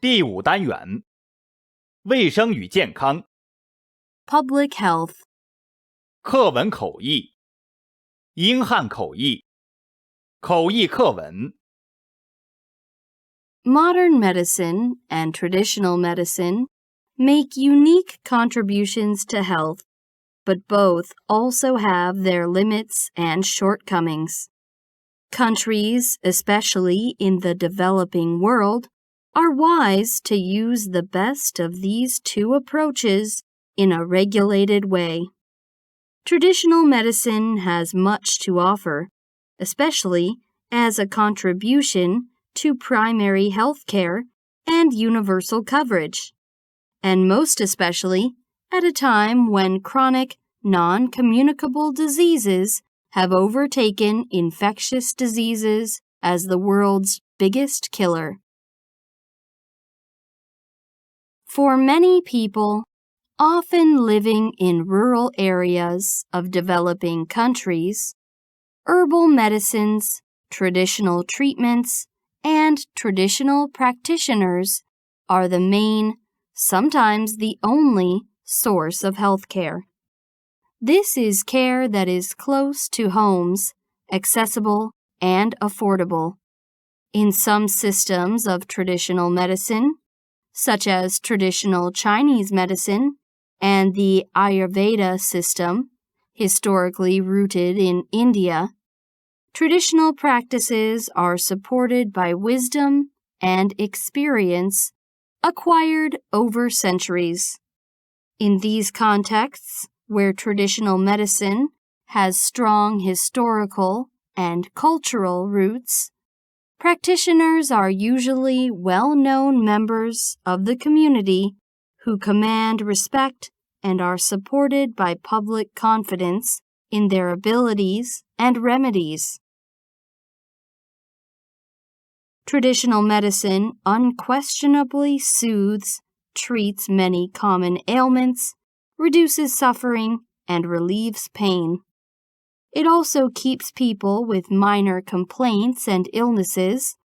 第5单元，卫生与健康， Public health, 课文口译，英汉口译，口译课文。 modern medicine and traditional medicine make unique contributions to health, but both also have their limits and shortcomings. Countries, especially in the developing world, are wise to use the best of these two approaches in a regulated way. Traditional medicine has much to offer, especially as a contribution to primary health care and universal coverage, and most especially at a time when chronic, non-communicable diseases have overtaken infectious diseases as the world's biggest killer. For many people, often living in rural areas of developing countries, herbal medicines, traditional treatments, and traditional practitioners are the main, sometimes the only, source of health care. This is care that is close to homes, accessible, and affordable. In some systems of traditional medicine, such as traditional Chinese medicine and the Ayurveda system, historically rooted in India, traditional practices are supported by wisdom and experience acquired over centuries. In these contexts, where traditional medicine has strong historical and cultural roots, practitioners are usually well-known members of the community who command respect and are supported by public confidence in their abilities and remedies. Traditional medicine unquestionably soothes, treats many common ailments, reduces suffering, and relieves pain. It also keeps people with minor complaints and illnesses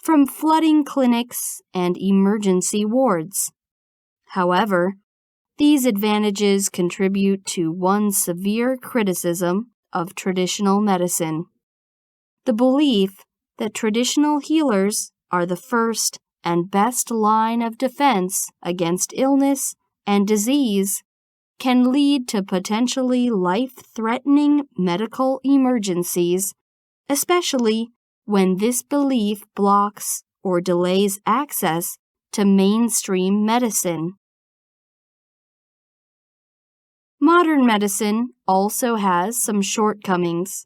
from flooding clinics and emergency wards. However, these advantages contribute to one severe criticism of traditional medicine: the belief that traditional healers are the first and best line of defense against illness and disease can lead to potentially life-threatening medical emergencies, especially when this belief blocks or delays access to mainstream medicine. Modern medicine also has some shortcomings,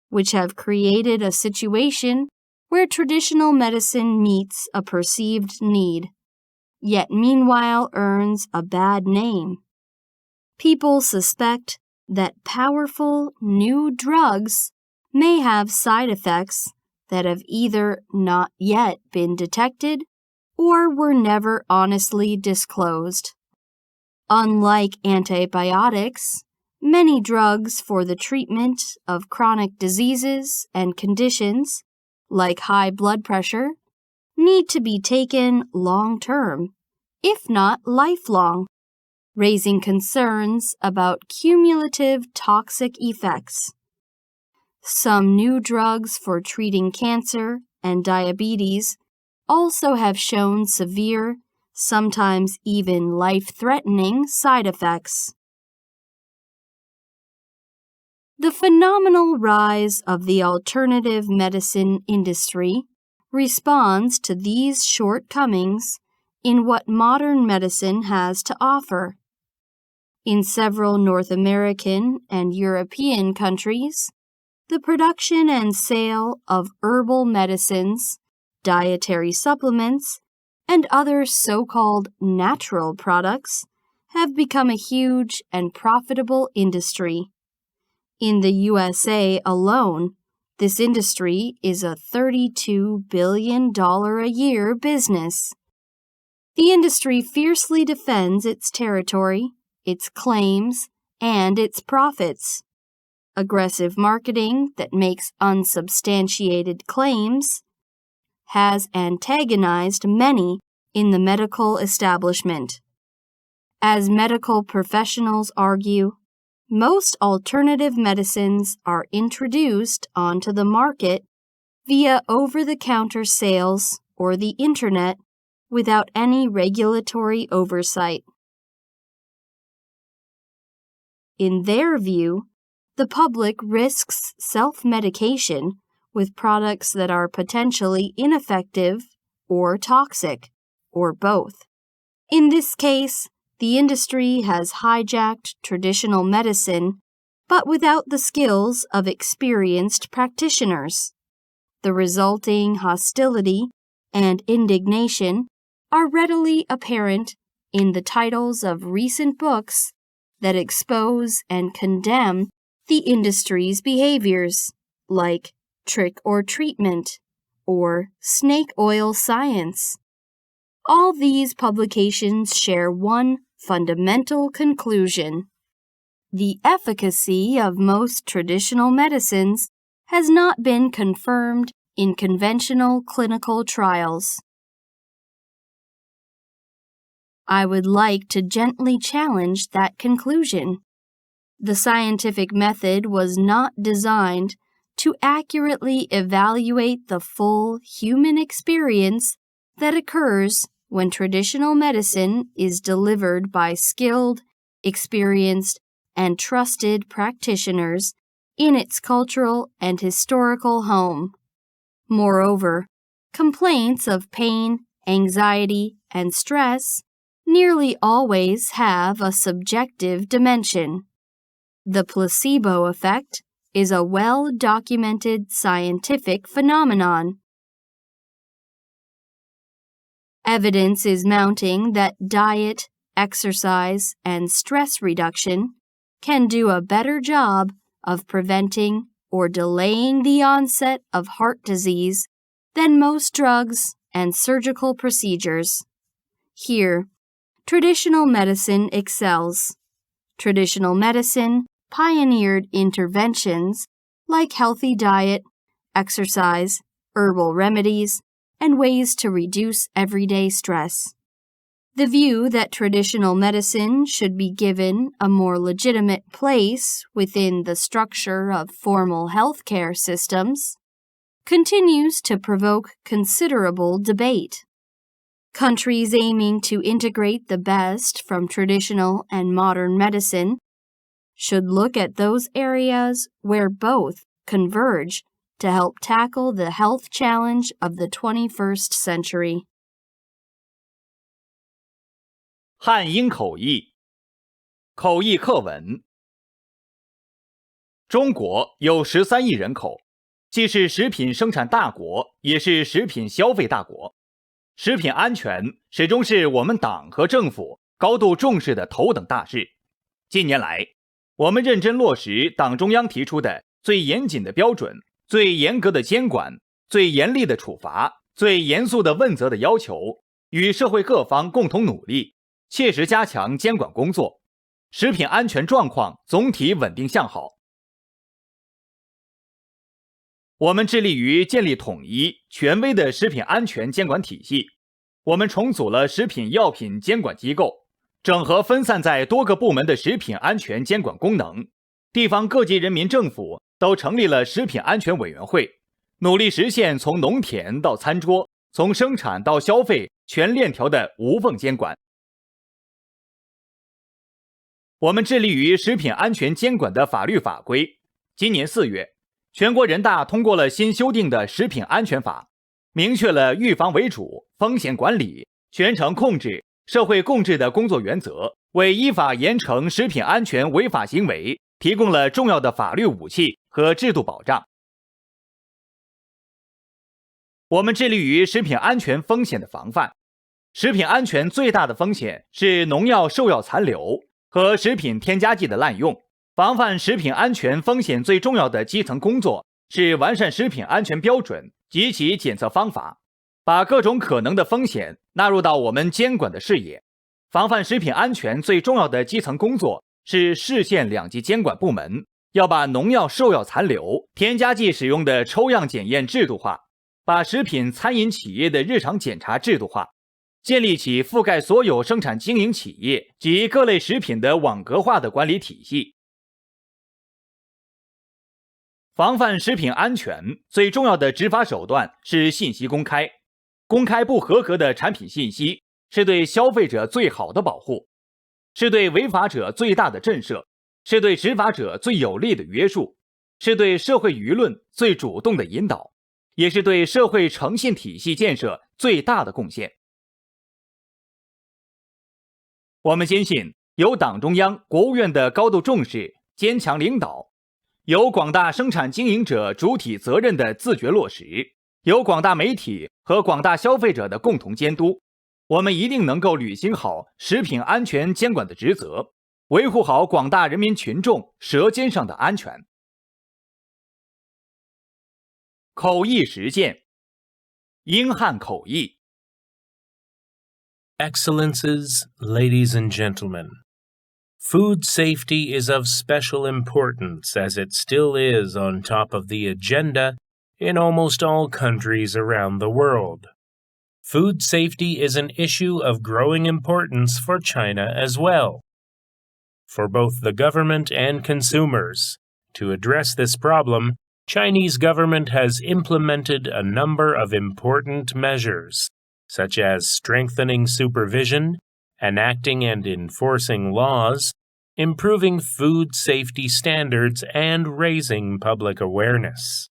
which have created a situation where traditional medicine meets a perceived need, yet meanwhile earns a bad name. People suspect that powerful new drugs may have side effects that have either not yet been detected or were never honestly disclosed. Unlike antibiotics, many drugs for the treatment of chronic diseases and conditions, like high blood pressure, need to be taken long-term, if not lifelong, raising concerns about cumulative toxic effects. Some new drugs for treating cancer and diabetes also have shown severe, sometimes even life-threatening side effects. The phenomenal rise of the alternative medicine industry responds to these shortcomings in what modern medicine has to offer. In several North American and European countries, the production and sale of herbal medicines, dietary supplements, and other so-called natural products have become a huge and profitable industry. In the USA alone, this industry is a $32 billion a year business. The industry fiercely defends its territory, its claims, and its profits. Aggressive marketing that makes unsubstantiated claims has antagonized many in the medical establishment. As medical professionals argue, most alternative medicines are introduced onto the market via over-the-counter sales or the internet without any regulatory oversight. In their view, the public risks self-medication with products that are potentially ineffective or toxic, or both. In this case, the industry has hijacked traditional medicine, but without the skills of experienced practitioners. The resulting hostility and indignation are readily apparent in the titles of recent books that expose and condemn the industry's behaviors, like Trick or Treatment or Snake Oil Science. All these publications share one fundamental conclusion. The efficacy of most traditional medicines has not been confirmed in conventional clinical trials. I would like to gently challenge that conclusion. The scientific method was not designed to accurately evaluate the full human experience that occurs when traditional medicine is delivered by skilled, experienced, and trusted practitioners in its cultural and historical home. Moreover, complaints of pain, anxiety, and stress nearly always have a subjective dimension. The placebo effect is a well-documented scientific phenomenon. Evidence is mounting that diet, exercise, and stress reduction can do a better job of preventing or delaying the onset of heart disease than most drugs and surgical procedures. Here, traditional medicine excels. Traditional medicine pioneered interventions like healthy diet, exercise, herbal remedies, and ways to reduce everyday stress. The view that traditional medicine should be given a more legitimate place within the structure of formal healthcare systems continues to provoke considerable debate. Countries aiming to integrate the best from traditional and modern medicine should look at those areas where both converge to help tackle the health challenge of the 21st century. 汉英口译，口译课文。中国有13亿人口，既是食品生产大国，也是食品消费大国。食品安全始终是我们党和政府高度重视的头等大事。近年来，我们认真落实党中央提出的最严谨的标准、最严格的监管、最严厉的处罚、最严肃的问责的要求，与社会各方共同努力，切实加强监管工作，食品安全状况总体稳定向好。我们致力于建立统一、权威的食品安全监管体系。我们重组了食品药品监管机构，整合分散在多个部门的食品安全监管功能。地方各级人民政府都成立了食品安全委员会，努力实现从农田到餐桌、从生产到消费全链条的无缝监管。我们致力于食品安全监管的法律法规。今年4月，全国人大通过了新修订的食品安全法，明确了预防为主、风险管理、全程控制、社会共治的工作原则，为依法严惩食品安全违法行为提供了重要的法律武器和制度保障。我们致力于食品安全风险的防范。食品安全最大的风险是农药兽药残留和食品添加剂的滥用。防范食品安全风险最重要的基层工作是完善食品安全标准及其检测方法，把各种可能的风险纳入到我们监管的视野。防范食品安全最重要的基层工作是市县2级监管部门要把农药兽药残留、添加剂使用的抽样检验制度化，把食品餐饮企业的日常检查制度化，建立起覆盖所有生产经营企业及各类食品的网格化的管理体系。防范食品安全最重要的执法手段是信息公开。公开不合格的产品信息是对消费者最好的保护，是对违法者最大的震慑，是对执法者最有力的约束，是对社会舆论最主动的引导，也是对社会诚信体系建设最大的贡献。我们坚信，有党中央、国务院的高度重视、坚强领导，有广大生产经营者主体责任的自觉落实，有广大媒体和广大消费者的共同监督，我们一定能够履行好食品安全监管的职责，维护好广大人民群众舌尖上的安全。口译实践，英汉口译。Excellences, ladies and gentlemen, food safety is of special importance as it still is on top of the agenda in almost all countries around the world. Food safety is an issue of growing importance for China as well. For both the government and consumers, to address this problem, Chinese government has implemented a number of important measures, such as strengthening supervision, enacting and enforcing laws, improving food safety standards, and raising public awareness.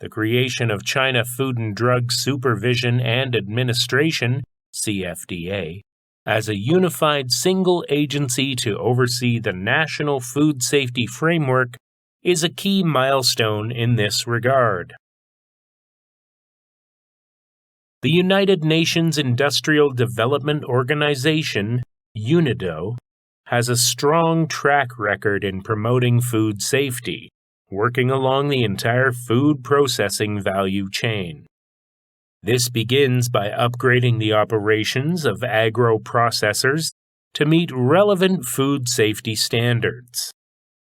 The creation of China Food and Drug Supervision and Administration, CFDA, as a unified single agency to oversee the national food safety framework is a key milestone in this regard. The United Nations Industrial Development Organization, UNIDO, has a strong track record in promoting food safety, working along the entire food processing value chain. This begins by upgrading the operations of agro-processors to meet relevant food safety standards.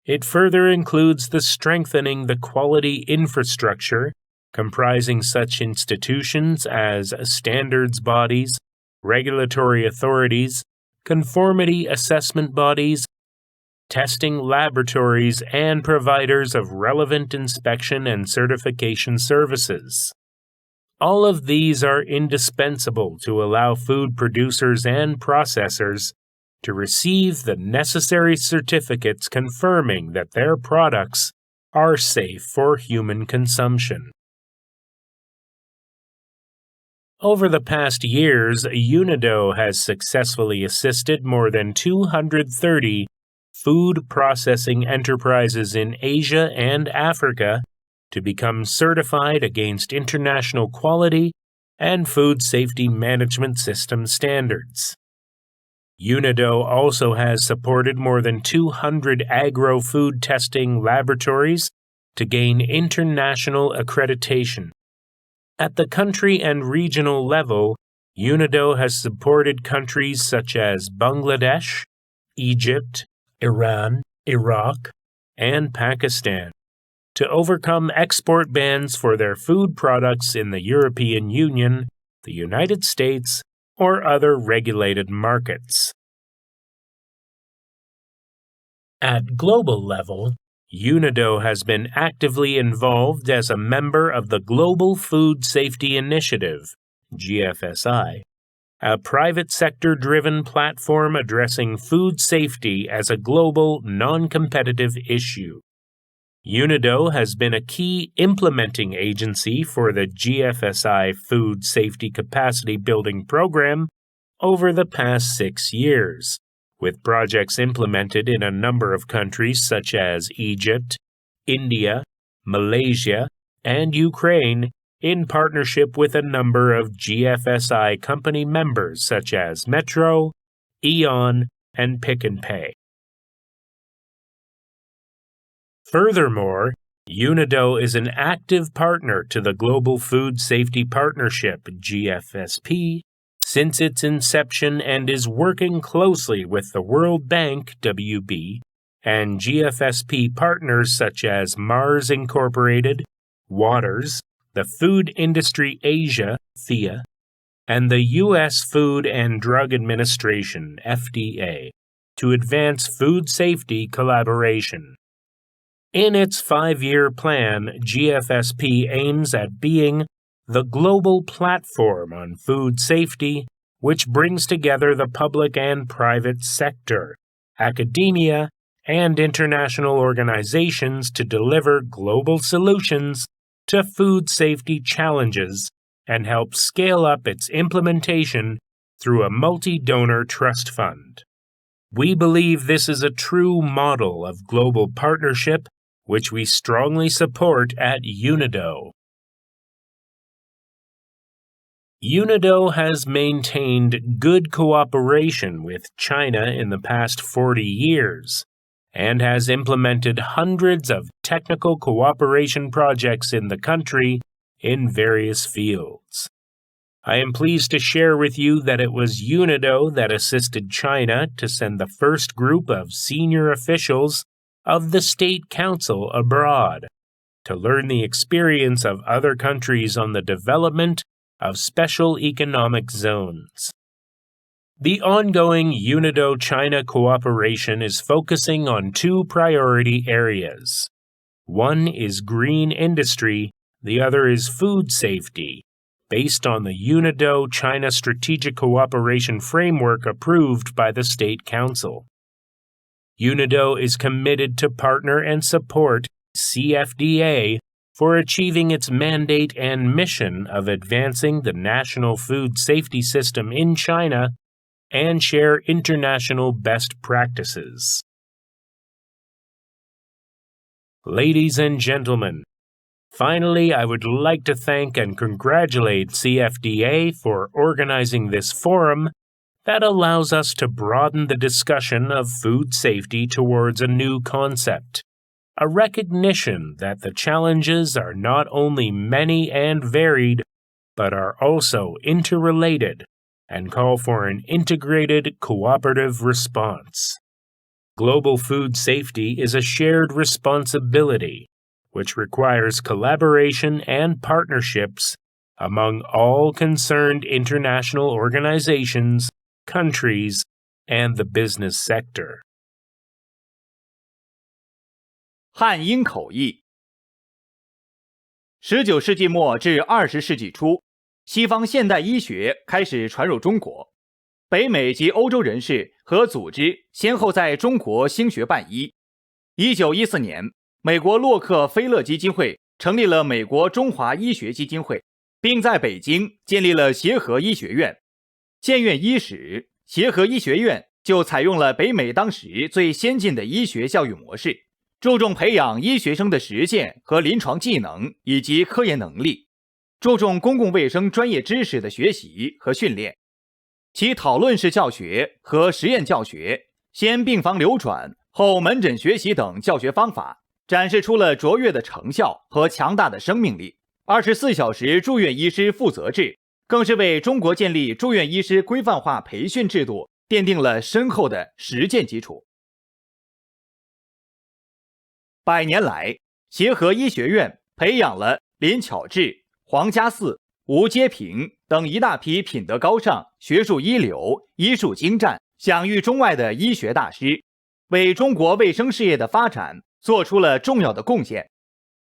It further includes the strengthening the quality infrastructure comprising such institutions as standards bodies, regulatory authorities, conformity assessment bodies, testing laboratories, and providers of relevant inspection and certification services. All of these are indispensable to allow food producers and processors to receive the necessary certificates confirming that their products are safe for human consumption. Over the past years, UNIDO has successfully assisted more than 230 food processing enterprises in Asia and Africa to become certified against international quality and food safety management system standards. UNIDO also has supported more than 200 agro-food testing laboratories to gain international accreditation. At the country and regional level, UNIDO has supported countries such as Bangladesh, Egypt, Iran, Iraq, and Pakistan to overcome export bans for their food products in the European Union, the United States, or other regulated markets. At global level, UNIDO has been actively involved as a member of the Global Food Safety Initiative, GFSI, a private sector-driven platform addressing food safety as a global, non-competitive issue. UNIDO has been a key implementing agency for the GFSI Food Safety Capacity Building Program over the past 6 years, with projects implemented in a number of countries such as Egypt, India, Malaysia, and Ukraine, in partnership with a number of GFSI company members such as Metro, Eon, and Pick n Pay. Furthermore, UNIDO is an active partner to the Global Food Safety Partnership, GFSP, since its inception and is working closely with the World Bank, WB, and GFSP partners such as Mars Incorporated, Waters, the Food Industry Asia, FIA, and the U.S. Food and Drug Administration, FDA, to advance food safety collaboration. In its 5-year plan, GFSP aims at being the global platform on food safety, which brings together the public and private sector, academia, and international organizations to deliver global solutions to food safety challenges and help scale up its implementation through a multi-donor trust fund. We believe this is a true model of global partnership, which we strongly support at UNIDO. UNIDO has maintained good cooperation with China in the past 40 years and has implemented hundreds of technical cooperation projects in the country in various fields. I am pleased to share with you that it was UNIDO that assisted China to send the first group of senior officials of the State Council abroad to learn the experience of other countries on the development of special economic zones. The ongoing UNIDO-China cooperation is focusing on 2 priority areas. One is green industry, the other is food safety, based on the UNIDO-China Strategic Cooperation Framework approved by the State Council. UNIDO is committed to partner and support CFDA for achieving its mandate and mission of advancing the national food safety system in China and share international best practices. Ladies and gentlemen, finally, I would like to thank and congratulate CFDA for organizing this forum that allows us to broaden the discussion of food safety towards a new concept, a recognition that the challenges are not only many and varied, but are also interrelated and call for an integrated, cooperative response. Global food safety is a shared responsibility, which requires collaboration and partnerships among all concerned international organizations, countries, and the business sector. 汉英口译。19世纪末至20世纪初，西方现代医学开始传入中国，北美及欧洲人士和组织先后在中国兴学办医。1914年，美国洛克菲勒基金会成立了美国中华医学基金会，并在北京建立了协和医学院。建院伊始，协和医学院就采用了北美当时最先进的医学教育模式，注重培养医学生的实践和临床技能以及科研能力，注重公共卫生专业知识的学习和训练。其讨论式教学和实验教学，先病房流转后门诊学习等教学方法，展示出了卓越的成效和强大的生命力。24小时住院医师负责制更是为中国建立住院医师规范化培训制度奠定了深厚的实践基础。100年来，协和医学院培养了林巧稚、黄家四、吴阶平等一大批品德高尚、学术一流、医术精湛、享誉中外的医学大师，为中国卫生事业的发展做出了重要的贡献。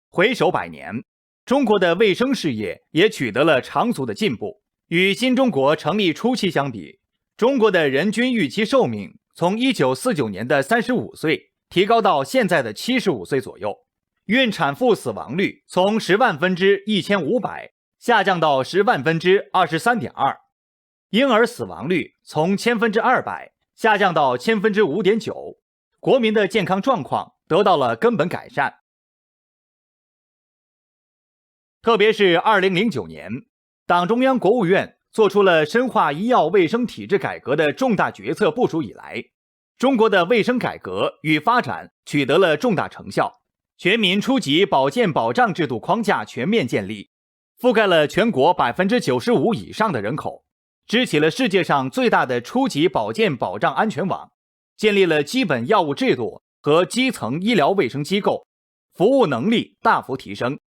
回首100年，中国的卫生事业也取得了长足的进步。与新中国成立初期相比，中国的人均预期寿命从1949年的35岁提高到现在的75岁左右，孕产妇死亡率从10万分之1500下降到10万分之23.2，婴儿死亡率从1000分之200下降到1000分之5.9，国民的健康状况得到了根本改善。特别是2009年，党中央国务院做出了深化医药卫生体制改革的重大决策部署以来，中国的卫生改革与发展取得了重大成效，全民初级保健保障制度框架全面建立，覆盖了全国95%以上的人口，支起了世界上最大的初级保健保障安全网，建立了基本药物制度和基层医疗卫生机构，服务能力大幅提升。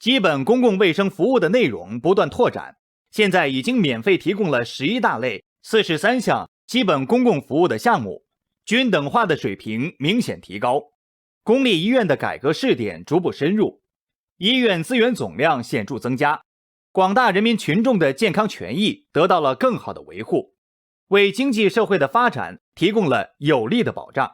基本公共卫生服务的内容不断拓展，现在已经免费提供了11大类、43项基本公共服务的项目，均等化的水平明显提高。公立医院的改革试点逐步深入，医院资源总量显著增加，广大人民群众的健康权益得到了更好的维护，为经济社会的发展提供了有力的保障。